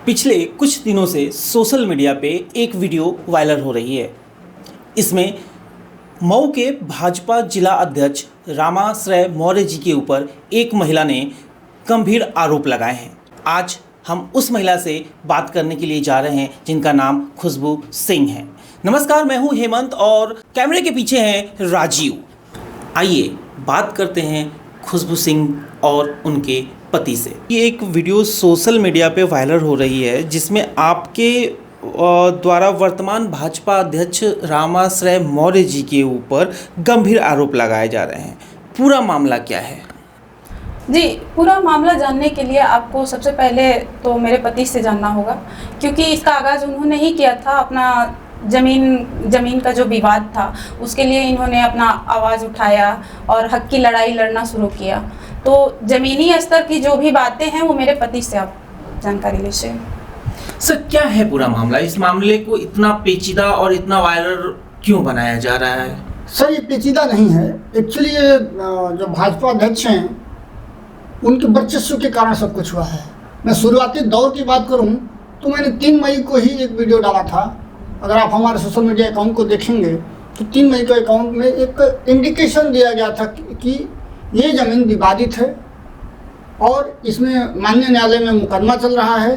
पिछले कुछ दिनों से सोशल मीडिया पे एक वीडियो वायरल हो रही है। इसमें मऊ के भाजपा जिला अध्यक्ष रामाश्रय मौर्य जी के ऊपर एक महिला ने गंभीर आरोप लगाए हैं। आज हम उस महिला से बात करने के लिए जा रहे हैं जिनका नाम खुशबू सिंह है। नमस्कार, मैं हूं हेमंत और कैमरे के पीछे हैं राजीव। आइए बात करते हैं खुशबू सिंह और उनके पति से। ये एक वीडियो सोशल मीडिया पे वायरल हो रही है जिसमें आपके द्वारा वर्तमान भाजपा अध्यक्ष रामाश्रय मौर्य जी के ऊपर गंभीर आरोप लगाए जा रहे हैं। पूरा मामला क्या है? जी, पूरा मामला जानने के लिए आपको सबसे पहले तो मेरे पति से जानना होगा, क्योंकि इसका आगाज़ उन्होंने ही किया था। अपना ज़मीन का जो विवाद था उसके लिए इन्होंने अपना आवाज़ उठाया और हक की लड़ाई लड़ना शुरू किया। तो ज़मीनी स्तर की जो भी बातें हैं वो मेरे पति से आप जानकारी लीजिए। सर, क्या है पूरा मामला? इस मामले को इतना पेचीदा और इतना वायरल क्यों बनाया जा रहा है? सर, ये पेचीदा नहीं है। एक्चुअली ये जो भाजपा अध्यक्ष हैं उनके वर्चस्व के कारण सब कुछ हुआ है। मैं शुरुआती दौर की बात करूं तो मैंने 3 मई को ही एक वीडियो डाला था। अगर आप हमारे सोशल मीडिया अकाउंट को देखेंगे तो 3 मई के अकाउंट में एक इंडिकेशन दिया गया था कि ये ज़मीन विवादित है और इसमें माननीय न्यायालय में मुकदमा चल रहा है।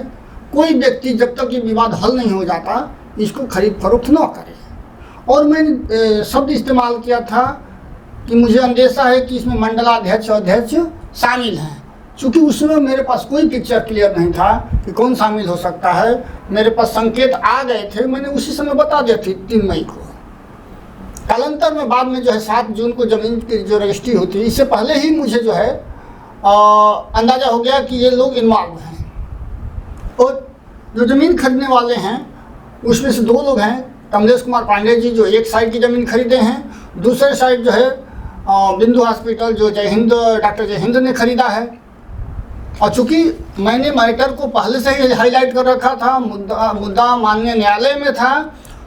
कोई व्यक्ति जब तक ये विवाद हल नहीं हो जाता इसको खरीद फरोख्त न करे। और मैंने शब्द इस्तेमाल किया था कि मुझे अंदेशा है कि इसमें मंडलाध्यक्ष और अध्यक्ष शामिल हैं। चूँकि उस समय मेरे पास कोई पिक्चर क्लियर नहीं था कि कौन शामिल हो सकता है। मेरे पास संकेत आ गए थे, मैंने उसी समय बता दिया थी 3 मई को। कालांतर में बाद में जो है 7 जून को ज़मीन की जो रजिस्ट्री होती है, इससे पहले ही मुझे जो है अंदाज़ा हो गया कि ये लोग इन्वॉल्व हैं। और जो ज़मीन खरीदने वाले हैं उसमें से 2 लोग हैं, कमलेश कुमार पांडे जी जो एक साइड की ज़मीन खरीदे हैं, दूसरे साइड जो है बिंदु हॉस्पिटल जो डॉक्टर जय हिंद ने खरीदा है। और चूँकि मैंने मैटर को पहले से ही हाईलाइट कर रखा था, मुद्दा माननीय न्यायालय में था,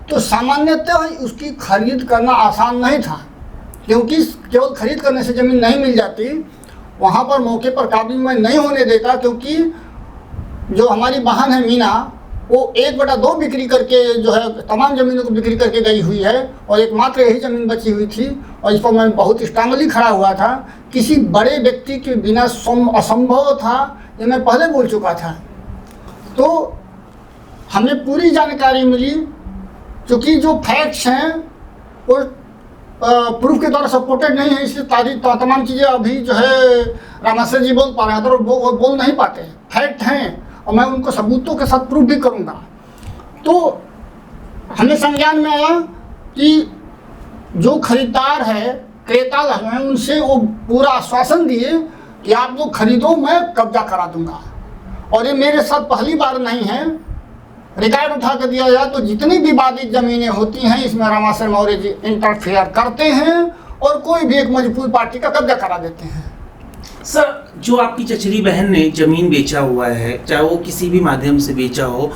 तो सामान्यतः उसकी खरीद करना आसान नहीं था, क्योंकि केवल खरीद करने से ज़मीन नहीं मिल जाती। वहाँ पर मौके पर काबू में नहीं होने देता, क्योंकि जो हमारी बहन है मीना, वो 1/2 बिक्री करके जो है तमाम ज़मीनों को बिक्री करके गई हुई है और एकमात्र यही ज़मीन बची हुई थी। और इस पर मैं बहुत स्ट्रांगली खड़ा हुआ था। किसी बड़े व्यक्ति के बिना असंभव था, ये मैं पहले बोल चुका था। तो हमें पूरी जानकारी मिली, क्योंकि जो फैक्ट्स हैं वो प्रूफ के द्वारा सपोर्टेड नहीं है, इसलिए तमाम चीज़ें अभी जो है रामाश्रय जी बोल पा रहे हैं, तो वो बोल नहीं पाते। फैक्ट हैं और मैं उनको सबूतों के साथ प्रूफ भी करूंगा। तो हमें संज्ञान में आया कि जो खरीदार है, क्रेता हैं, उनसे वो पूरा आश्वासन दिए कि आप लोग खरीदो, मैं कब्जा करा दूंगा। और ये मेरे साथ पहली बार नहीं है। रिकॉर्ड उठा कर दिया जाए तो जितनी विवादित ज़मीनें होती हैं इसमें रामाश्रय मौर्य जी इंटरफेयर करते हैं और कोई भी एक मजबूर पार्टी का कब्जा करा देते हैं। सर, जो आपकी चचेरी बहन ने जमीन बेचा हुआ है, चाहे वो किसी भी माध्यम से बेचा हो,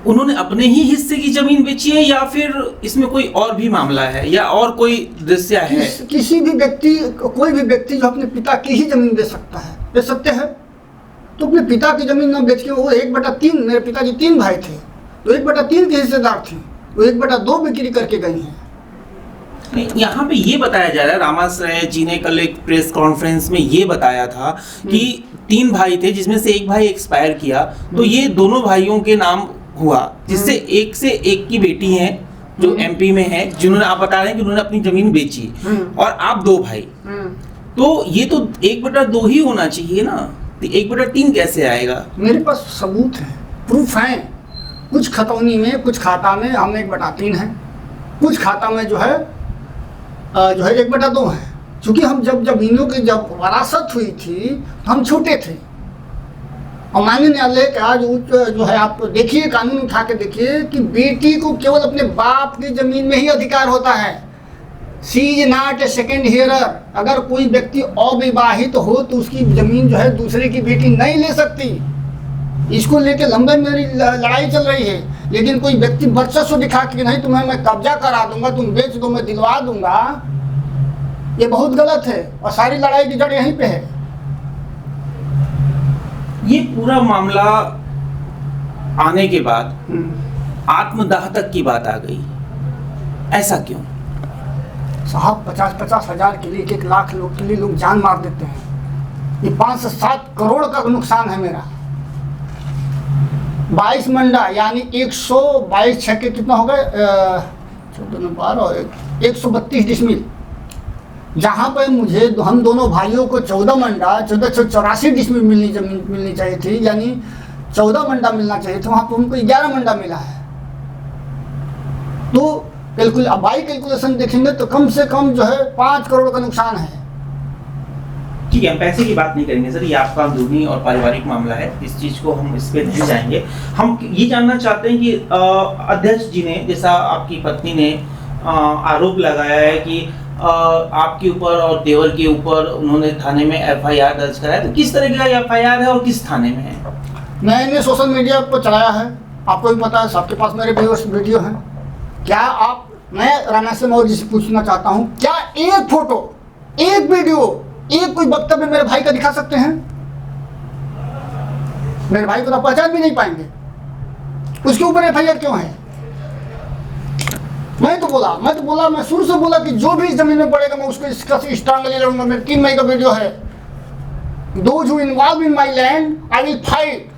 उन्होंने अपने ही हिस्से की जमीन बेची है या फिर इसमें कोई और भी मामला है या और कोई दृश्य है? किसी भी व्यक्ति, कोई भी व्यक्ति जो अपने पिता की ही जमीन बेच सकता है, बेच सकते हैं। तो अपने पिता की जमीन न बेच के वो 1/3, मेरे पिताजी 3 भाई थे तो 1/3 के हिस्सेदार थे, वो 1/2 बिक्री करके गई हैं। यहाँ पे ये बताया जा रहा है, रामाश्रय जी ने कल एक प्रेस कॉन्फ्रेंस में ये बताया था कि 3 भाई थे जिसमें से एक भाई एक्सपायर किया, तो ये दोनों भाइयों के नाम हुआ, जिससे एक से एक की बेटी है जो एमपी में है, जिन्होंने, आप बता रहे हैं कि उन्होंने अपनी जमीन बेची और आप 2 भाई। तो ये तो 1/2 ही होना चाहिए ना, 1/3 कैसे आएगा? मेरे पास सबूत है, प्रूफ है। कुछ खतौनी में, कुछ खाता में हम 1/3 है, कुछ खाता में जो है 1/2 है। क्योंकि हम जब ज़मीनों की जब वरासत हुई थी तो हम छोटे थे। और माननीय न्यायालय का जो है, आप देखिए, कानून उठा के देखिए कि बेटी को केवल अपने बाप की ज़मीन में ही अधिकार होता है। She is not a second hearer. अगर कोई व्यक्ति अविवाहित हो तो उसकी ज़मीन जो है दूसरे की बेटी नहीं ले सकती। इसको लेके लंबे मेरी लड़ाई चल रही है। लेकिन कोई व्यक्ति वर्चस्व दिखा के नहीं, तुम्हें मैं कब्जा करा दूंगा, तुम बेच दो, मैं दिलवा दूंगा, ये बहुत गलत है। और सारी लड़ाई की जड़ यहीं पे है। ये पूरा मामला आने के बाद आत्मदाह तक की बात आ गई, ऐसा क्यों? साहब 50-50 हज़ार के लिए, 1 लाख लोग के लिए लोग जान मार देते हैं। ये 5 से 7 करोड़ का नुकसान है मेरा। 22 मंडा यानी 122 छः के कितना हो गए, 132 डिसमिल, जहाँ पर मुझे हम दोनों भाइयों को 14 मंडा 1484 डिसमिल जमीन मिलनी चाहिए थी, यानी 14 मंडा मिलना चाहिए था, वहाँ पर उनको 11 मंडा मिला है। तो बाई कैलकुलेशन देखेंगे तो कम से कम जो है 5 करोड़ का नुकसान है। ठीक है, हम पैसे की बात नहीं करेंगे सर, ये आपका अंदरूनी और पारिवारिक मामला है, इस चीज को हम इस पे नहीं जाएंगे। हम ये जानना चाहते हैं कि अध्यक्ष जी ने, जैसा आपकी पत्नी ने आरोप लगाया है कि आपके ऊपर और देवर के ऊपर उन्होंने थाने में FIR दर्ज कराया, तो किस तरह का FIR है और किस थाने में है? मैंने सोशल मीडिया पर चलाया है, आपको भी पता है, सबके पास मेरे व्यूअर्स वीडियो हैं। क्या आप, मैं रामेश्वर मौर्य जी से पूछना चाहता हूँ, क्या एक फोटो, एक वीडियो, एक कोई वक्तव्य मेरे भाई का दिखा सकते हैं? मेरे भाई को तो पहचान भी नहीं पाएंगे, उसके ऊपर FIR क्यों है? मैं तो बोला, मैं शुरू से बोला कि जो भी जमीन में पड़ेगा मैं उसको इसका स्ट्रांगली लड़ूंगा। मेरे 3 मई का वीडियो है, those who involve in my land I will fight,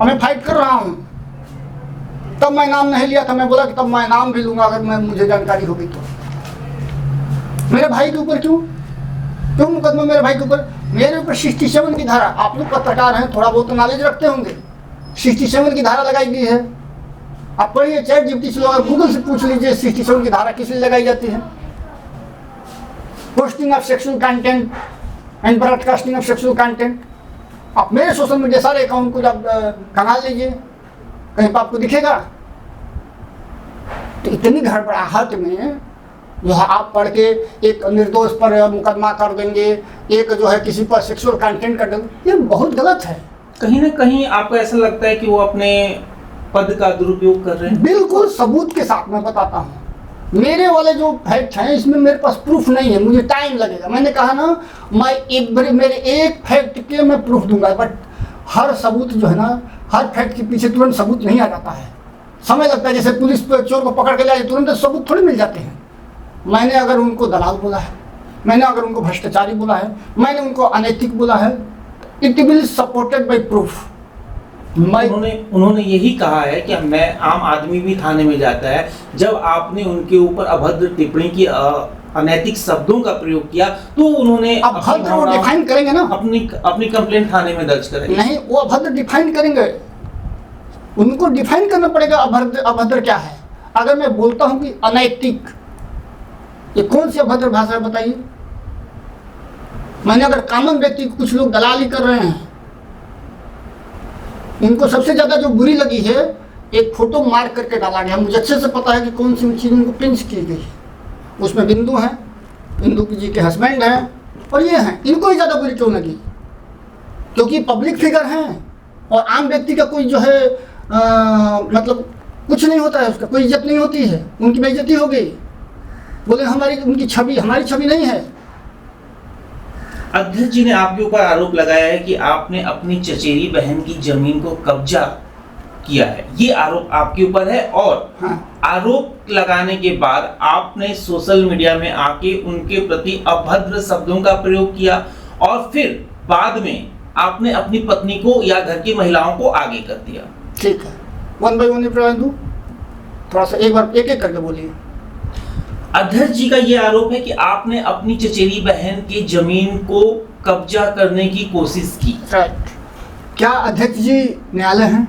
और मैं फाइट कर रहा हूँ। तब मैं नाम नहीं लिया था, मैं बोला कि तब मैं नाम भी लूंगा अगर मुझे जानकारी होगी तो। मेरे भाई के ऊपर क्यों मुकदमा मेरे भाई के ऊपर? मेरे ऊपर 67 की धारा, आप लोग पत्रकार हैं, थोड़ा बहुत तो नॉलेज रखते होंगे, 67 की धारा लगाई गई है। आप पढ़िए, ChatGPT से लोग गूगल से पूछ लीजिए 67 की धारा किस लिए लगाई जाती है। Posting of sexual content and broadcasting of sexual content. आप मेरे सोशल मीडिया सारे अकाउंट को जब खंगाल लीजिए, कहीं पर आपको दिखेगा। तो इतनी गड़बड़ाहट में जो है आप पढ़ के एक निर्दोष पर मुकदमा कर देंगे, एक जो है किसी पर सेक्सुअल कंटेंट कर देंगे, ये बहुत गलत है। कहीं ना कहीं आपको ऐसा लगता है कि वो अपने पद का दुरुपयोग कर रहे हैं? बिल्कुल सबूत के साथ मैं बताता हूँ। मेरे वाले जो फैक्ट हैं इसमें मेरे पास प्रूफ नहीं है, मुझे टाइम लगेगा। मैंने कहा ना, मैं मेरे एक फैक्ट के मैं प्रूफ दूंगा, बट हर सबूत जो है ना, हर फैक्ट के पीछे तुरंत सबूत नहीं आ जाता है, समय लगता है। जैसे पुलिस चोर को पकड़ के लाए, तुरंत सबूत थोड़ी मिल जाते हैं। मैंने अगर उनको दलाल बोला है, मैंने अगर उनको भ्रष्टाचारी बोला है, मैंने उनको अनैतिक बोला है, it will supported by proof. उन्होंने यही कहा है कि मैं आम आदमी भी थाने में जाता है। जब आपने उनके ऊपर अभद्र टिप्पणी की, अनैतिक शब्दों का प्रयोग किया, तो उन्होंने अभद्र वो डिफाइन करेंगे ना, अपनी कंप्लेंट थाने में दर्ज करेंगे। नहीं, वो अभद्र डिफाइन करेंगे, उनको डिफाइन करना पड़ेगा अभद्र क्या है। अगर मैं बोलता हूं कि अनैतिक, ये कौन सी अभद्र भाषा है बताइए? मैंने अगर कॉमन व्यक्ति, कुछ लोग दलाली कर रहे हैं, उनको सबसे ज्यादा जो बुरी लगी है, एक फोटो मार्क करके डाला गया। मुझे अच्छे से पता है कि कौन सी चीज उनको पिंच की गई है। उसमें बिंदु हैं, बिंदु जी के हस्बैंड हैं, और ये हैं। इनको ही ज्यादा बुरी क्यों लगी? क्योंकि पब्लिक फिगर हैं, और आम व्यक्ति का कोई जो है मतलब कुछ नहीं होता है, उसका कोई इज्जत नहीं होती है, उनकी बेइज्जती हो गई। बोले उनकी छवि हमारी छवि नहीं है। अध्यक्ष जी ने आपके ऊपर आरोप लगाया है कि आपने अपनी चचेरी बहन की जमीन को कब्जा किया है, ये आरोप आपके ऊपर है। और हाँ। आरोप लगाने के बाद आपने सोशल मीडिया में आके उनके प्रति अभद्र शब्दों का प्रयोग किया, और फिर बाद में आपने अपनी पत्नी को या घर की महिलाओं को आगे कर दिया। ठीक है, 1 बाय 1 रिप्लाई दूं, थोड़ा सा एक बार एक करके बोलिए। अध्यक्ष जी का ये आरोप है कि आपने अपनी चचेरी बहन की जमीन को कब्जा करने की कोशिश की। राइट। क्या अध्यक्ष जी न्यायालय हैं?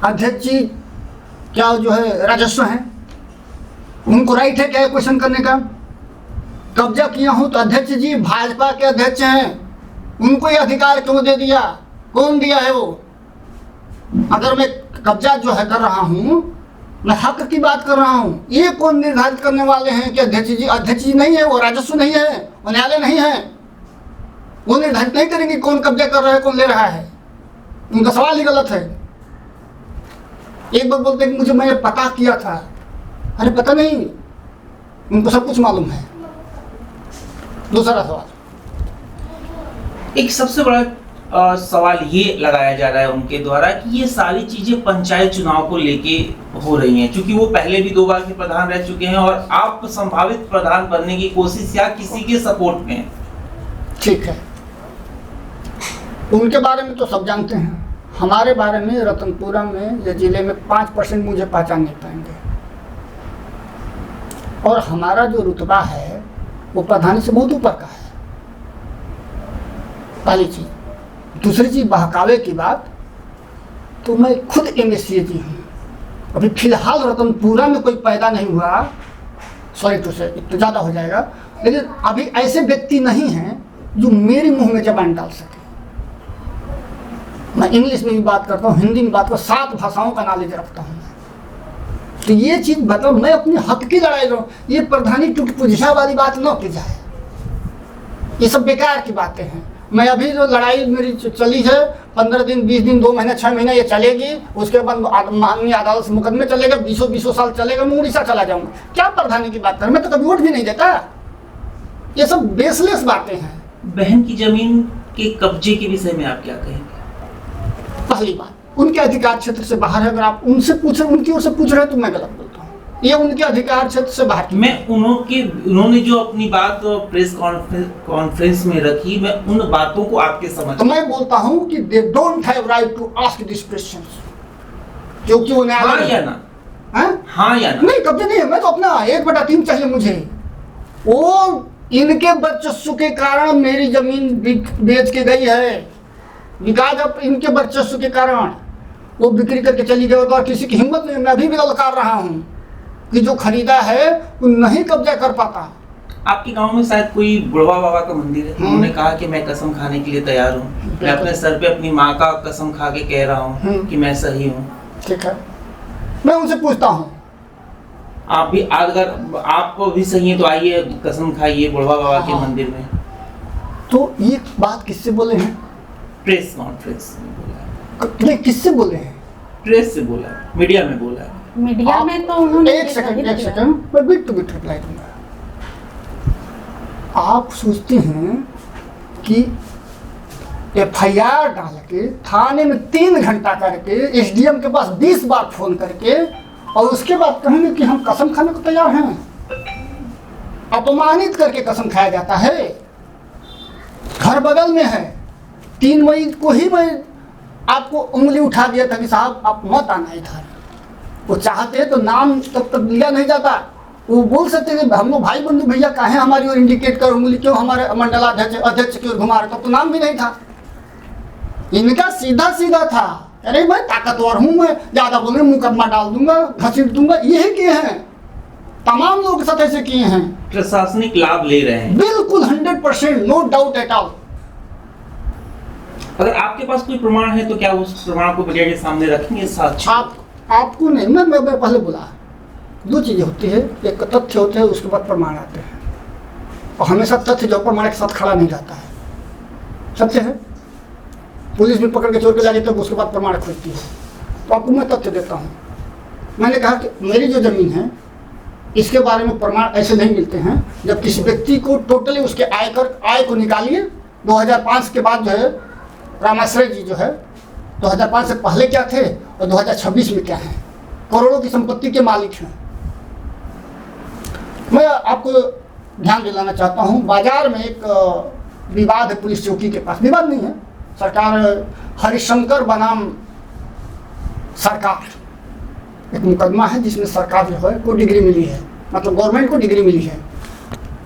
अध्यक्ष जी क्या जो है राजस्व हैं? उनको राइट है क्या क्वेश्चन करने का? कब्जा किया हूं तो अध्यक्ष जी भाजपा के अध्यक्ष हैं, उनको ये अधिकार क्यों दे दिया? कौन दिया है वो? अगर मैं कब्जा जो है कर रहा हूं, मैं हक की बात कर रहा हूं, ये कौन निर्धारित करने वाले हैं कि अध्यक्ष जी? अध्यक्ष जी नहीं है, वो राजस्व नहीं है, वो न्यायालय नहीं है, वो निर्धारित नहीं करेंगे कौन कब्जा कर रहा है, कौन ले रहा है। उनका सवाल ही गलत है। एक बार बोलते हैं कि मुझे मैंने पता किया था, अरे पता नहीं, उनको सब कुछ मालूम है। दूसरा सवाल, एक सबसे बड़ा सवाल ये लगाया जा रहा है उनके द्वारा कि ये सारी चीजें पंचायत चुनाव को लेके हो रही हैं, क्योंकि वो पहले भी 2 बार के प्रधान रह चुके हैं और आप संभावित प्रधान बनने की कोशिश या किसी के सपोर्ट में हैं। ठीक है, उनके बारे में तो सब जानते हैं। हमारे बारे में रतनपुरा में या जिले में 5% मुझे पहचान नहीं पाएंगे। और हमारा जो रुतबा है वो प्रधानी से बहुत ऊपर का है, पहली चीज। दूसरी चीज, बहकावे की बात, तो मैं खुद MSc हूँ। अभी फिलहाल रतनपुरा में कोई पैदा नहीं हुआ, सॉरी टू से तो ज़्यादा हो जाएगा, लेकिन अभी ऐसे व्यक्ति नहीं हैं जो मेरे मुंह में जबान डाल सके। मैं इंग्लिश में भी बात करता हूँ, हिंदी में बात करता हूँ, 7 भाषाओं का नॉलेज रखता हूँ। तो ये चीज़ मतलब मैं अपने हक की लड़ाई लड़ूँ, ये प्रधानी टुटपुंजिया वाली बात न की जाए, ये सब बेकार की बातें हैं। मैं अभी जो लड़ाई मेरी चली है 15 दिन, 20 दिन, 2 महीने, 6 महीने ये चलेगी, उसके बाद माननीय अदालत से मुकदमे चलेगा, 20 साल चलेगा, मैं उड़ीसा चला जाऊँगा। क्या प्रधानी की बात कर, मैं तो कभी वोट भी नहीं देता। ये सब बेसलेस बातें हैं। बहन की जमीन के कब्जे के विषय में आप क्या कहेंगे? पहली बात, उनके अधिकार क्षेत्र से बाहर है। अगर आप उनसे पूछ रहे, उनकी ओर से पूछ रहे हैं तो मैं गलत बोलता हूँ। ये उनके अधिकार क्षेत्र से बाहर। मैं उन्होंने जो अपनी बात प्रेस कॉन्फ्रेंस में रखी, मैं उन बातों को आपके समझ, तो मैं बोलता हूँ कि they don't have right to ask this questions, क्योंकि वो न्यायालय। हाँ या ना? हाँ या ना? नहीं, कब्जे नहीं है। मैं तो अपना 1/3 चाहिए मुझे। वो इनके वर्चस्व के कारण मेरी जमीन बेच के गई है, विकास अब इनके वर्चस्व के कारण वो बिक्री करके चली गई। और किसी की हिम्मत नहीं, मैं अभी भी ललकार रहा हूँ कि जो खरीदा है वो नहीं कब्जा कर पाता। आपके गांव में शायद कोई बुढ़वा बाबा का मंदिर है, उन्होंने कहा कि मैं कसम खाने के लिए तैयार हूँ, मैं अपने सर पे अपनी माँ का कसम खा के कह रहा हूँ कि मैं सही हूँ। ठीक है, मैं उनसे पूछता हूँ, आप भी, अगर आप भी सही हैं तो आइए कसम खाइए बुढ़वा बाबा के मंदिर में। तो ये बात किससे बोले हैं? प्रेस कॉन्फ्रेंस में बोला है। नहीं, किससे बोले हैं? प्रेस से बोला है, मीडिया में बोला है। मीडिया में तो उन्होंने एक सेकंड मैं बिट टू बिट रिप्लाई दूंगा। आप सोचते हैं कि FIR डाल के थाने में 3 घंटा करके SDM के पास 20 बार फोन करके और उसके बाद कहेंगे कि हम कसम खाने को तैयार हैं? अपमानित करके कसम खाया जाता है। घर बगल में है, 3 मई को ही मैं आपको उंगली उठा दिया था कि साहब आप मत आना इधर। वो चाहते तो नाम तब तक लिया नहीं जाता। वो बोल सकते थे हम लोग भाई बंधु, भैया काहे हमारी ओर इंडिकेट कर उंगली क्यों हमारे मंडलाध्यक्ष की ओर घुमा रहे, तब तो नाम भी नहीं था। इनका सीधा सीधा था, अरे मैं ताकतवर हूँ, मैं ज्यादा बोल रहे मुकदमा डाल दूंगा, घसीट दूंगा। यही किए हैं, तमाम लोग के साथ ऐसे किए हैं। प्रशासनिक लाभ ले रहे हैं, बिल्कुल 100%, नो डाउट एट ऑल। अगर आपके पास कोई प्रमाण है तो क्या उस प्रमाण को मीडिया के सामने रखेंगे? साक्ष्य आपको नहीं, मैं पहले बोला 2 चीजें होती है, एक तथ्य होते हैं, उसके बाद प्रमाण आते हैं। और हमेशा तथ्य जो प्रमाण के साथ खड़ा नहीं जाता है। सत्य है, पुलिस भी पकड़ के चोर के जाती है तब उसके बाद प्रमाण खोजती है। तो आपको मैं तथ्य देता हूँ। मैंने कहा कि मेरी जो जमीन है इसके बारे में प्रमाण ऐसे नहीं मिलते हैं जब किसी व्यक्ति को टोटली उसके आय को निकालिए। 2005 के बाद जो है रामाश्रय जी जो है 2005 से पहले क्या थे और 2026 में क्या है, करोड़ों की संपत्ति के मालिक हैं। मैं आपको ध्यान दिलाना चाहता हूं, बाजार में एक विवाद है पुलिस चौकी के पास। विवाद नहीं है, सरकार हरिशंकर बनाम सरकार एक मुकदमा है जिसमें सरकार जो है को डिग्री मिली है, मतलब गवर्नमेंट को डिग्री मिली है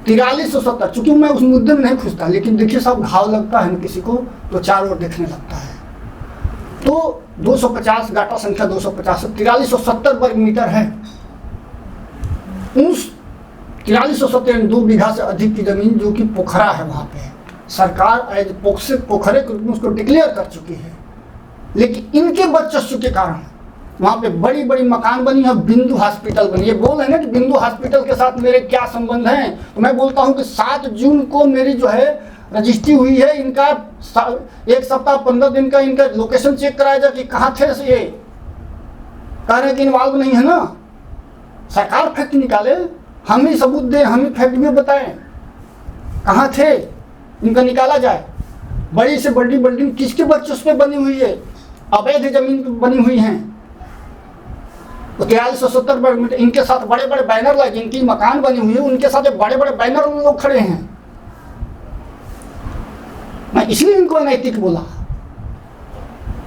4370। चूंकि मैं उस मुद्दे में नहीं खुजता, लेकिन देखिए साहब घाव लगता है किसी को तो चारों ओर देखने लगता है। तो 250 गाटा संख्या 250 4370 वर्ग मीटर है। उस 4370 2 बीघा से अधिक की जमीन जो कि पोखरा है, वहाँ पे सरकार एज पोखरे के रूप में उसको डिक्लेयर कर चुकी है। लेकिन इनके वर्चस्व के कारण वहाँ पे बड़ी बड़ी मकान बनी है, बिंदु हॉस्पिटल बनी। ये बोल रहे हैं ना कि बिंदु हॉस्पिटल के साथ मेरे क्या संबंध हैं, तो मैं बोलता हूँ कि 7 जून को मेरी जो है रजिस्ट्री हुई है। इनका 1 सप्ताह 15 दिन का इनका लोकेशन चेक कराया जाए कि कहाँ थे। ये कह रहे हैं कि इन्वॉल्व नहीं है ना, सरकार फैक्ट निकाले, हम ही सबूत दें, हम ही फैक्ट में बताएं कहाँ थे, इनका निकाला जाए। बड़ी से बड़ी बिल्डिंग किसके वर्चस्व पे बनी हुई है? अवैध जमीन पे बनी हुई हैं। 4370 वर्ग मीटर, इनके साथ बड़े बड़े बैनर लगे, जिनकी मकान बनी हुई है उनके साथ बड़े बड़े बैनर लोग खड़े हैं। मैं इसलिए इनको अनैतिक बोला।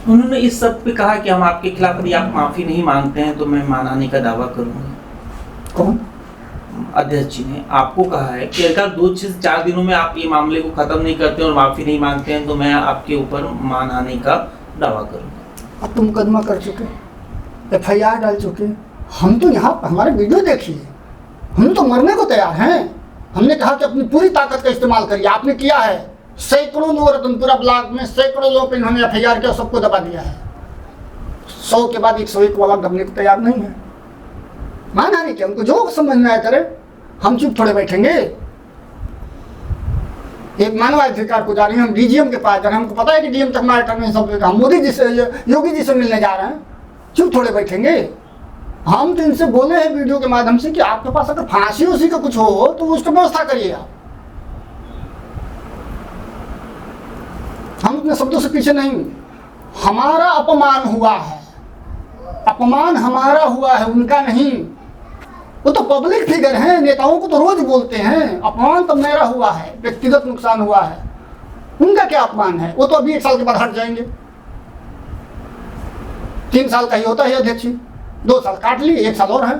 उन्होंने इस सब पे कहा कि हम आपके खिलाफ यदि आप माफी नहीं मांगते हैं तो मैं मानहानि का दावा करूंगा। कौन? अध्यक्ष जी ने आपको कहा है कि अगर 2 से 4 दिनों में आप ये मामले को खत्म नहीं करते और माफी नहीं मांगते हैं तो मैं आपके ऊपर मानहानि का दावा करूंगा। अब तुम मुकदमा कर चुके, FIR डाल चुके, हम तो यहाँ हमारे वीडियो देखिए, हम तो मरने को तैयार हैं। हमने कहा कि अपनी पूरी ताकत का इस्तेमाल करिए, आपने किया है। सैकड़ों लोग रतनपुरा ब्लॉक में सैकड़ों लोग पे इन्होंने FIR किया, सबको दबा दिया है। 100 के बाद 101 वाला दबने को तैयार नहीं है। मानहानि क्या, उनको जो समझ में आया करे, हम चुप थोड़े बैठेंगे। एक मानवाधिकार को जा रहे हैं, हम DGM के पास जा रहे हैं, हमको पता है कि DM तक हमारे टर्न सब, हम मोदी जी से योगी जी से मिलने जा रहे हैं, चुप थोड़े बैठेंगे। हम तो इनसे बोले हैं वीडियो के माध्यम से कि आपके पास अगर फांसी उसी का कुछ हो तो उसकी व्यवस्था करिए आप। हम अपने शब्दों से पीछे नहीं। हमारा अपमान हुआ है, अपमान हमारा हुआ है, उनका नहीं। वो तो पब्लिक फिगर हैं, नेताओं को तो रोज बोलते हैं। अपमान तो मेरा हुआ है, व्यक्तिगत नुकसान हुआ है, उनका क्या अपमान है? वो तो अभी 1 साल के बाद हट जाएंगे। 3 साल का ही होता है अध्यक्ष, 2 साल काट ली, 1 साल और है,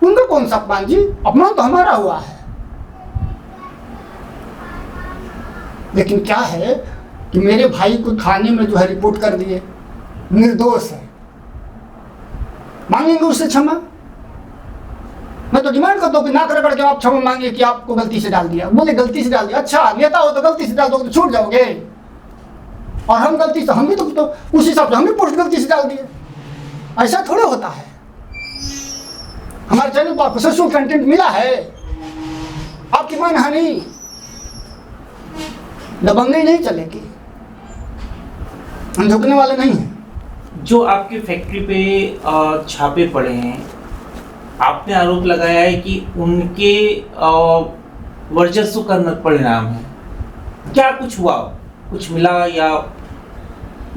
उनका कौन सा अपमान जी? अपमान तो हमारा हुआ है। लेकिन क्या है कि मेरे भाई को थाने में जो है रिपोर्ट कर दिए, निर्दोष है, मांगेंगे उससे क्षमा? मैं तो डिमांड करता हूँ कि ना कर के आप क्षमा मांगे कि आपको गलती से डाल दिया। बोले गलती से डाल दिया, अच्छा नेता हो तो गलती से डाल दोगे तो छूट जाओगे। और हम गलती से, हम भी तो उस हिसाब से हम भी पोस्ट गलती से डाल दिए। ऐसा थोड़ा होता है। हमारे चैनल पर आपको सेक्सुअल कंटेंट मिला है, आपकी मानहानि, दबंगई नहीं चलेगी, हम झुकने वाले नहीं हैं। जो आपके फैक्ट्री पे छापे पड़े हैं, आपने आरोप लगाया है कि उनके वर्चस्व का परिणाम है। क्या कुछ हुआ, कुछ मिला, या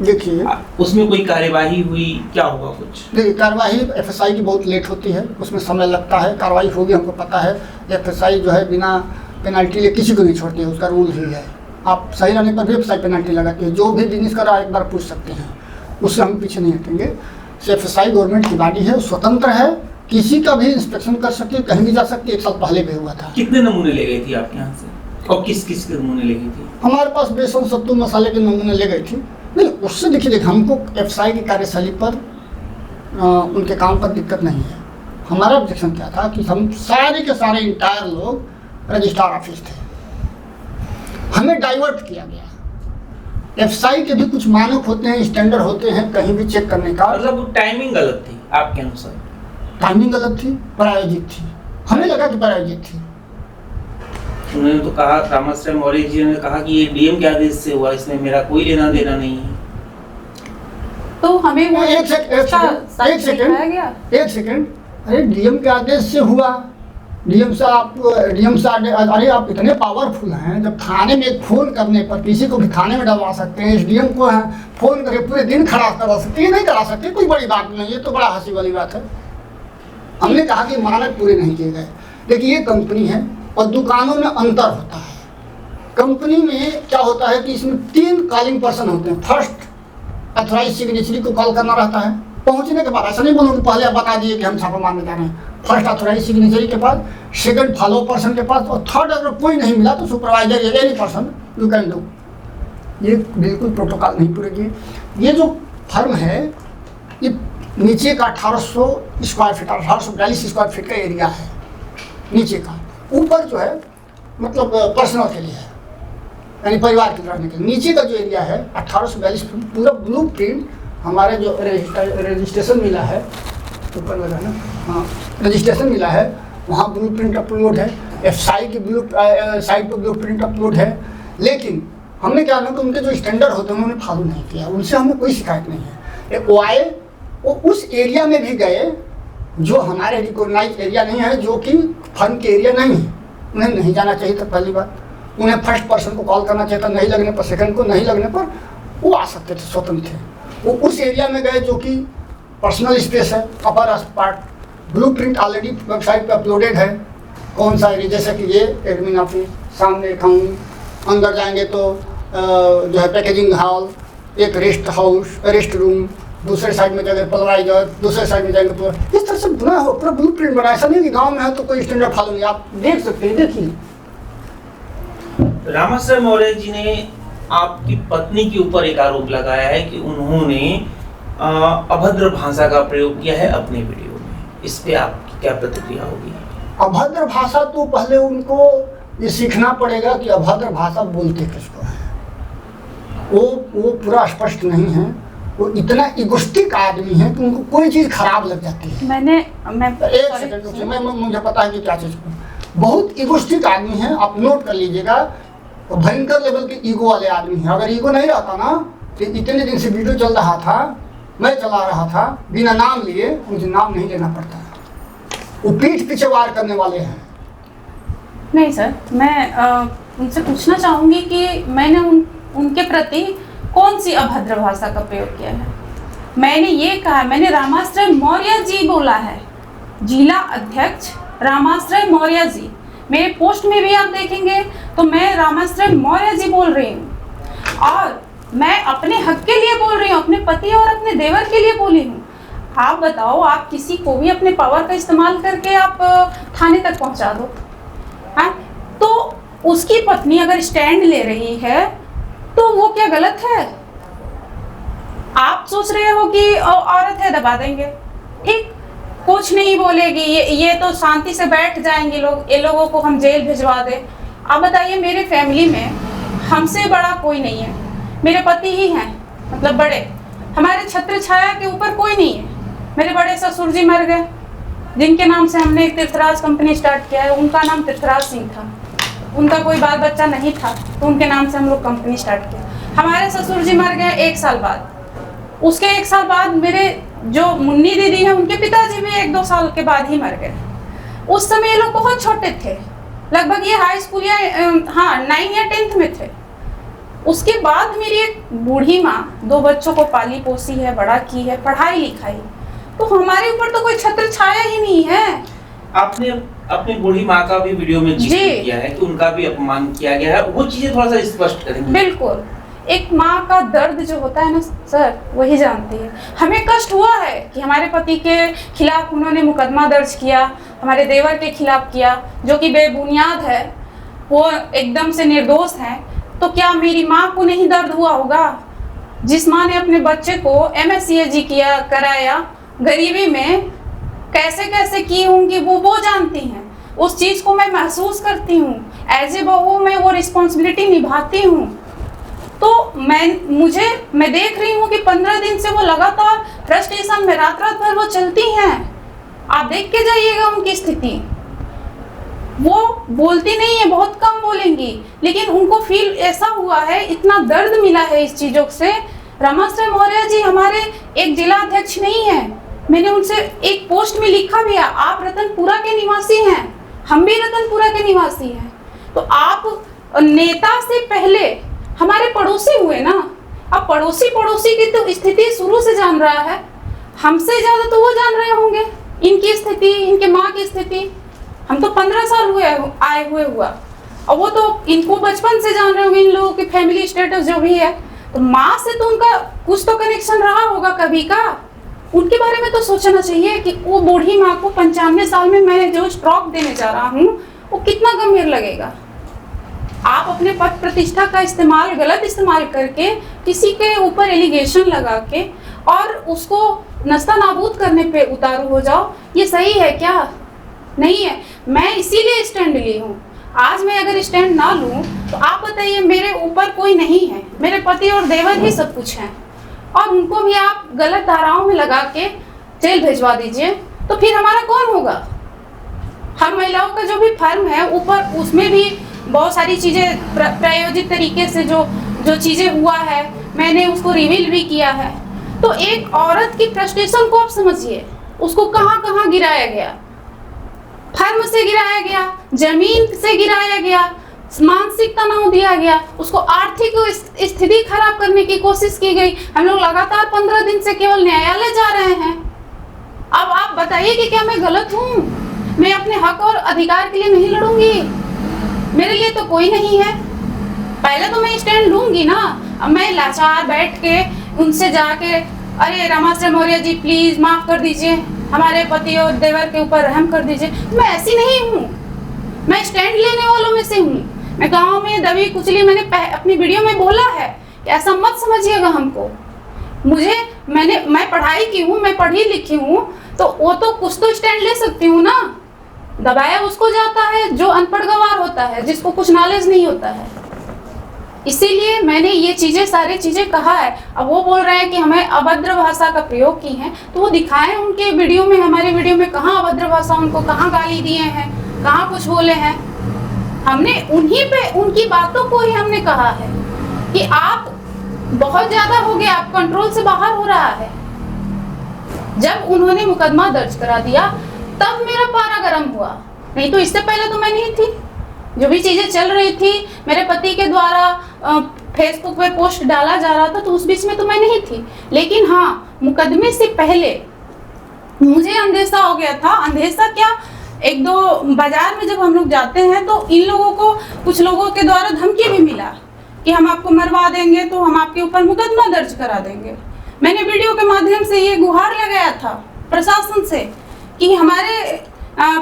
देखिए उसमें कोई कार्यवाही हुई, क्या हुआ कुछ? देखिए, कार्रवाई FSI की बहुत लेट होती है, उसमें समय लगता है। कार्रवाई होगी हमको पता है। FSI जो है बिना पेनल्टी ले किसी को नहीं छोड़ती है, उसका रूल ही है। आप सही रहने पर भी FSI पेनल्टी लगाती है। जो भी बिजनेस कर रहा है एक बार पूछ सकते हैं, उससे हम पीछे नहीं हटेंगे। FSI गवर्नमेंट की बॉडी है, स्वतंत्र है, किसी का भी इंस्पेक्शन कर सकती है, कहीं भी जा सकती है। 1 साल पहले भी हुआ था। कितने नमूने ले गई थी आपके यहाँ से और किस किस के नमूने ले गई थी? हमारे पास बेसन सत्तू मसाले के नमूने ले गई थी। नहीं, उससे देखिए हमको FSI की कार्यशैली पर उनके काम पर दिक्कत नहीं है। हमारा ऑब्जेक्शन क्या था कि हम सारे के सारे इंटायर लोग रजिस्ट्रार ऑफिस थे, हमें डाइवर्ट किया गया। FSI के भी कुछ मानक होते हैं, स्टैंडर्ड होते हैं कहीं भी चेक करने का। मतलब टाइमिंग गलत थी आपके अनुसार? टाइमिंग गलत थी, प्रायोजित थी। हमें लगा कि प्रायोजित थी। उन्होंने तो कहा, रामाश्रय मौर्य जी ने कहा कि ये DM के आदेश से हुआ, इसमें मेरा कोई लेना देना नहीं है। तो हमें वो एक सेकंड, अरे DM के आदेश से हुआ। DM साहब, अरे आप इतने पावरफुल हैं, जब थाने में एक फ़ोन करने पर किसी को भी थाने में डलवा सकते हैं। SDM को फ़ोन करके पूरे दिन खड़ा करा सकते हैं, नहीं करा सकते, कोई बड़ी बात नहीं है, तो बड़ा हंसी वाली बात है। हमने कहा कि मानक पूरे नहीं किए गए। देखिए, ये कंपनी है और दुकानों में अंतर होता है। कंपनी में क्या होता है कि इसमें 3 कॉलिंग पर्सन होते हैं। फर्स्ट अथॉराइज सिग्नेचरी को कॉल करना रहता है, पहुंचने के बाद। ऐसा नहीं बोलो कि पहले आप बता दिए कि हम छापा मारने जा रहे हैं। फर्स्ट अथॉराइज सिग्नेचरी के पास, सेकंड फॉलो पर्सन के पास, और थर्ड अगर कोई नहीं मिला तो सुपरवाइजर या any person you can do. ये बिल्कुल प्रोटोकॉल नहीं पूरे किए। ये जो फर्म है, ये नीचे का 1800 स्क्वायर फीट, 1842 स्क्वायर फीट का एरिया है नीचे का। ऊपर जो है मतलब पर्सनल के लिए है, यानी परिवार के रहने के लिए। नीचे का जो एरिया है 1842 फीट, पूरा ब्लू प्रिंट हमारे जो रजिस्ट्रेशन मिला है, ऊपर लगा ना, हाँ, रजिस्ट्रेशन मिला है, वहाँ ब्लू प्रिंट अपलोड है। FSI की साइट पर ब्लू प्रिंट अपलोड है। लेकिन हमने क्या ना कि उनके जो स्टैंडर्ड होते हैं उन्होंने फॉलो नहीं किया, उनसे हमें कोई शिकायत नहीं है। एक OI वो उस एरिया में भी गए जो हमारे रिकॉग्नाइज एरिया नहीं है, जो कि फर्म के एरिया नहीं है, उन्हें नहीं जाना चाहिए था पहली बात। उन्हें फर्स्ट पर्सन को कॉल करना चाहिए था, नहीं लगने पर सेकंड को, नहीं लगने पर वो आ सकते थे, स्वतंत्र थे। वो उस एरिया में गए जो कि पर्सनल स्पेस है, upper part. Blueprint already website पे अपलोडेड है, कौन सा एरिया, जैसे कि ये एडमिन ऑफिस सामने रखा हूँ। अंदर जाएंगे तो जो है पैकेजिंग हॉल, एक रेस्ट हाउस, रेस्ट रूम, दूसरे साइड में जगह पलवाइजर, दूसरे साइड में जाएंगे तो इस तरह से बना हो, पूरा ब्लूप्रिंट बना। ऐसा नहीं कि गाँव में है तो कोई स्टैंडर्ड फॉलो नहीं, आप देख सकते हैं। देखिए रामाश्रय मौर्य जी ने आपकी पत्नी के ऊपर एक आरोप लगाया है कि उन्होंने अभद्र भाषा का प्रयोग किया है अपने वीडियो में। इस पे आपकी क्या प्रतिक्रिया होगी? अभद्र भाषा तो पहले उनको ये सीखना पड़ेगा कि अभद्र भाषा बोलते किसको है। वो पूरा स्पष्ट नहीं है, वो इतना इगोस्टिक आदमी है कि उनको कोई चीज़ खराब लग जाती है। मैं एक सेकंड रुकिए, मुझे पता है कि क्या चीज़, बहुत इगोस्टिक आदमी है, आप नोट कर लीजिएगा। भयंकर लेवल के ईगो वाले आदमी है। अगर ईगो नहीं रहता ना तो इतने दिन से वीडियो चल रहा था, मैं चला रहा था बिना नाम लिए, मुझे नाम नहीं लेना पड़ता। वो पीठ पीछे वार करने वाले हैं। नहीं सर, मैं उनसे पूछना चाहूँगी कि मैंने उनके प्रति कौन सी अभद्र भाषा का प्रयोग किया है? मैंने ये कहा, मैंने रामाश्रय मौर्य जी बोला है, जिला अध्यक्ष रामाश्रय मौर्य जी। मेरे पोस्ट में भी आप देखेंगे तो मैं रामाश्रय मौर्य जी बोल रही हूँ, और मैं अपने हक के लिए बोल रही हूँ, अपने पति और अपने देवर के लिए बोली हूँ। आप बताओ, आप किसी को भी अपने पावर का इस्तेमाल करके आप थाने तक पहुँचा दो, हाँ? तो उसकी पत्नी अगर स्टैंड ले रही है तो वो क्या गलत है? आप सोच रहे हो कि औरत है दबा देंगे, ठीक, कुछ नहीं बोलेगी, ये तो शांति से बैठ जाएंगे लोग, ये लोगों को हम जेल भिजवा दे। आप बताइए, मेरे फैमिली में हमसे बड़ा कोई नहीं है, मेरे पति ही हैं, मतलब बड़े। हमारे छत्र छाया के ऊपर कोई नहीं है। मेरे बड़े ससुर जी मर गए, जिनके नाम से हमने एक तीर्थराज कंपनी स्टार्ट किया है। उनका नाम तीर्थराज सिंह था, उनका कोई बाल बच्चा नहीं था, तो उनके नाम से हम लोग कंपनी स्टार्ट किया। हमारे ससुर जी मर गए 1 साल बाद, उसके 1 साल बाद मेरे जो मुन्नी दीदी है, उनके पिताजी भी 1-2 साल के बाद ही मर गए। उस समय ये लोग बहुत छोटे थे, लगभग ये हाई स्कूल या 9 या 10th में थे। उसके बाद मेरी एक बूढ़ी माँ 2 बच्चों को पाली पोसी है, बड़ा की है, पढ़ाई लिखाई, तो हमारे ऊपर तो कोई छत्र छाया ही नहीं है। आपने अपनी बूढ़ी माँ का भी वीडियो में जिक्र किया है कि उनका भी अपमान किया गया है, वो चीजें थोड़ा सा स्पष्ट करेंगे? बिल्कुल, एक माँ का दर्द जो होता है ना सर, वही जानती है। हमें कष्ट हुआ है कि हमारे पति के खिलाफ उन्होंने मुकदमा दर्ज किया, हमारे देवर के खिलाफ किया, जो कि बेबुनियाद है, वो एकदम से निर्दोष हैं। तो क्या मेरी माँ को नहीं दर्द हुआ होगा? जिस माँ ने अपने बच्चे को MSCAG कराया, गरीबी में कैसे कैसे की होंगी, वो जानती हैं। उस चीज़ को मैं महसूस करती हूँ, एज ए बहू मैं वो रिस्पॉन्सिबिलिटी निभाती हूँ। तो मैं देख रही हूँ कि 15 दिन से वो लगातार फ्रस्ट्रेशन में रात भर वो चलती हैं। आप देख के जाइएगा उनकी स्थिति। वो बोलती नहीं है, बहुत कम बोलेंगी, लेकिन उनको फील ऐसा हुआ है, इतना दर्द मिला है इस चीज़ों से। रामाश्रय मौर्य जी हमारे एक जिला अध्यक्ष नहीं है। मैंने उनसे एक पोस्ट में लिखा भी है, आप रतनपुरा के निवासी हैं, हम भी रतनपुरा के निवासी हैं। तो आप नेता से पहले हमारे पड़ोसी हुए ना। अब पड़ोसी की तो स्थिति शुरू से जान रहा है, हमसे ज़्यादा तो वो जान रहे होंगे इनकी स्थिति, इनके माँ की स्थिति। हम तो 15 साल हुए आए हुआ, और वो तो इनको बचपन से जान रहे होंगे, इन लोगों की फैमिली स्टेटस जो भी है। तो माँ से तो उनका कुछ तो कनेक्शन रहा होगा कभी का। उनके बारे में तो सोचना चाहिए कि वो बूढ़ी माँ को 95 साल में मैं जो स्ट्रोक देने जा रहा हूँ, वो कितना गंभीर लगेगा। आप अपने पद प्रतिष्ठा का गलत इस्तेमाल करके किसी के ऊपर एलिगेशन लगा के और उसको नस्ता नाबूद करने पे उतारू हो जाओ, ये सही है क्या? नहीं है। मैं इसीलिए स्टैंड ली हूँ। आज मैं अगर स्टैंड ना लूँ तो आप बताइए, मेरे ऊपर कोई नहीं है, मेरे पति और देवर ही सब कुछ हैं, और उनको भी आप गलत धाराओं में लगा के जेल भिजवा दीजिए, तो फिर हमारा कौन होगा? हम महिलाओं का जो भी फर्म है ऊपर, उसमें भी बहुत सारी चीज़ें प्रायोजित तरीके से जो चीज़ें हुआ है, मैंने उसको रिवील भी किया है। तो एक औरत की फ्रस्ट्रेशन को आप समझिए, उसको कहाँ कहाँ गिराया गया। फर्म से गिराया गया, जमीन से गिराया गया, मानसिक तनाव दिया गया, उसको आर्थिक स्थिति खराब करने की कोशिश की गई। हम लोग लगातार 15 दिन से केवल न्यायालय जा रहे हैं। अब आप बताइए कि क्या मैं गलत हूँ? मैं अपने हक और अधिकार के लिए नहीं लड़ूंगी? मेरे लिए तो कोई नहीं है। पहले तो मैं स्टैंड लूंगी ना। अब मैं लाचार बैठ के उनसे जाके अरे रामाश्रय मौर्य जी प्लीज माफ कर दीजिए, हमारे पति और देवर के ऊपर रहम कर दीजिए, मैं ऐसी नहीं हूँ। मैं स्टैंड लेने वालों में से हूँ। मैं गाँव में दबी कुचली, मैंने अपनी वीडियो में बोला है कि ऐसा मत समझिएगा हमको। मैं पढ़ाई की हूँ, मैं पढ़ी लिखी हूँ, तो वो तो कुछ तो स्टैंड ले सकती हूँ ना। दबाया उसको जाता है जो अनपढ़ गंवार होता है, जिसको कुछ नॉलेज नहीं होता है। इसीलिए मैंने ये सारी चीजें कहा है। अब वो बोल रहे हैं कि हमें अभद्र भाषा का प्रयोग की है, तो वो दिखाएं उनके वीडियो में, हमारे वीडियो में कहाँ अभद्र भाषा, उनको कहाँ गाली दिए हैं, कहाँ कुछ बोले हैं। हमने उन्हीं पे, उनकी बातों को ही हमने कहा है कि आप बहुत ज्यादा हो गया, आप कंट्रोल से बाहर हो रहा है। जब उन्होंने मुकदमा दर्ज करा दिया तब मेरा पारा गर्म हुआ, नहीं तो इससे पहले तो मैं नहीं थी। जो भी चीजें चल रही थी मेरे पति के द्वारा फेसबुक पे पोस्ट डाला जा रहा था, तो उस बीच में तो मैं नहीं थी। लेकिन हाँ, मुकदमे से पहले मुझे अंदेशा हो गया था। अंदेशा क्या, एक दो बाजार में जब हम लोग जाते हैं तो इन लोगों को, कुछ लोगों के द्वारा धमकी भी मिला कि हम आपको मरवा देंगे, तो हम आपके ऊपर मुकदमा दर्ज करा देंगे। मैंने वीडियो के माध्यम से ये गुहार लगाया था प्रशासन से कि हमारे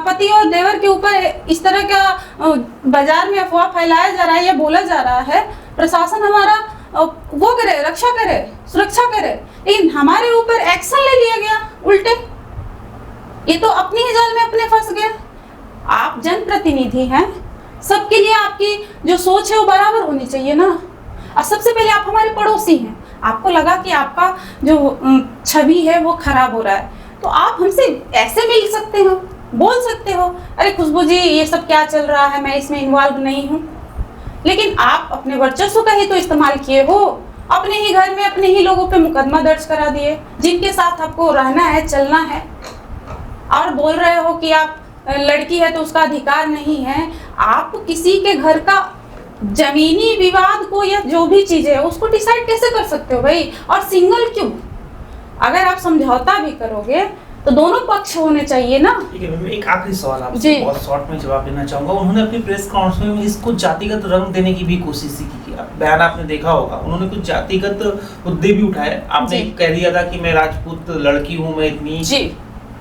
पति और देवर के ऊपर इस तरह का बाजार में अफवाह फैलाया जा रहा है या बोला जा रहा है, प्रशासन हमारा वो करे, रक्षा करे, सुरक्षा करे। लेकिन हमारे ऊपर एक्शन ले लिया गया उल्टे। ये तो अपनी ही जाल में अपने फंस गए। आप जनप्रतिनिधि हैं, सबके लिए आपकी जो सोच है वो बराबर होनी चाहिए ना। और सबसे पहले आप हमारे पड़ोसी हैं, आपको लगा कि आपका जो छवि है वो खराब हो रहा है, तो आप हमसे ऐसे मिल सकते हो, बोल सकते हो, अरे खुशबू जी ये सब क्या चल रहा है, मैं इसमें इन्वॉल्व नहीं हूँ। लेकिन आप अपने वर्चस्व का ही तो इस्तेमाल किए हो, अपने ही घर में अपने ही लोगों पे मुकदमा दर्ज करा दिए, जिनके साथ आपको रहना है, चलना है, और बोल रहे हो कि आप लड़की है तो उसका अधिकार नहीं है। आप किसी के घर का जमीनी विवाद को या जो भी चीजें है उसको डिसाइड कैसे कर सकते हो भाई? और सिंगल क्यों? अगर आप समझौता भी करोगे तो दोनों पक्ष होने चाहिए ना। ठीक है मैम, एक आखिरी सवाल आपसे बहुत शॉर्ट में जवाब देना चाहूंगा। उन्होंने अपनी प्रेस कॉन्फ्रेंस में इसको जातिगत रंग देने की भी कोशिश की। बयान आपने देखा होगा, उन्होंने कुछ जातिगत मुद्दे भी उठाए। आपने कह दिया था कि मैं राजपूत लड़की हूँ, मैं इतनी जी,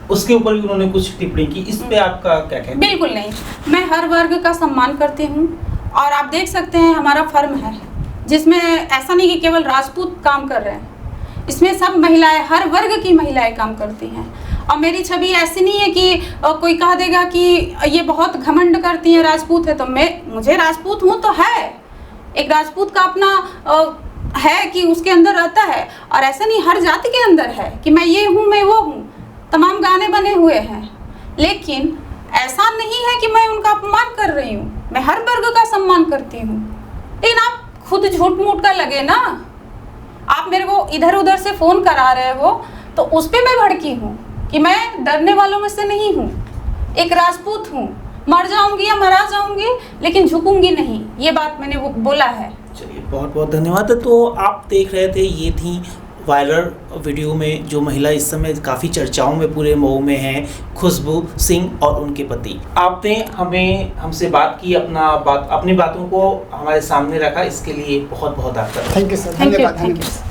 उसके ऊपर भी उन्होंने कुछ टिप्पणी की। इस पे आपका क्या कहना है? बिल्कुल नहीं, मैं हर वर्ग का सम्मान करती हूँ। और आप देख सकते हैं हमारा फर्म है जिसमें ऐसा नहीं कि केवल राजपूत काम कर रहे हैं, इसमें सब महिलाएं, हर वर्ग की महिलाएं काम करती हैं। और मेरी छवि ऐसी नहीं है कि कोई कह देगा कि ये बहुत घमंड करती हैं, राजपूत है तो मुझे राजपूत हूँ तो है, एक राजपूत का अपना है कि उसके अंदर रहता है। और ऐसा नहीं हर जाति के अंदर है कि मैं ये हूँ, मैं वो हूँ, तमाम गाने बने हुए हैं। लेकिन ऐसा नहीं है कि मैं उनका अपमान कर रही हूँ, मैं हर वर्ग का सम्मान करती हूँ। लेकिन आप खुद झूठ मूठ का लगे ना, आप मेरे को इधर उधर से फोन करा रहे हो तो उस पर मैं भड़की हूँ कि मैं डरने वालों में से नहीं हूँ, एक राजपूत हूँ, मर जाऊंगी या मरा जाऊंगी लेकिन झुकूंगी नहीं, ये बात मैंने वो बोला है। चलिए बहुत बहुत धन्यवाद। तो आप देख रहे थे, ये थी वायरल वीडियो में जो महिला इस समय काफ़ी चर्चाओं में पूरे मऊ में हैं, खुशबू सिंह और उनके पति। आपने हमसे बात की, अपनी बातों को हमारे सामने रखा, इसके लिए बहुत बहुत आपका थैंक यू सर, धन्यवाद।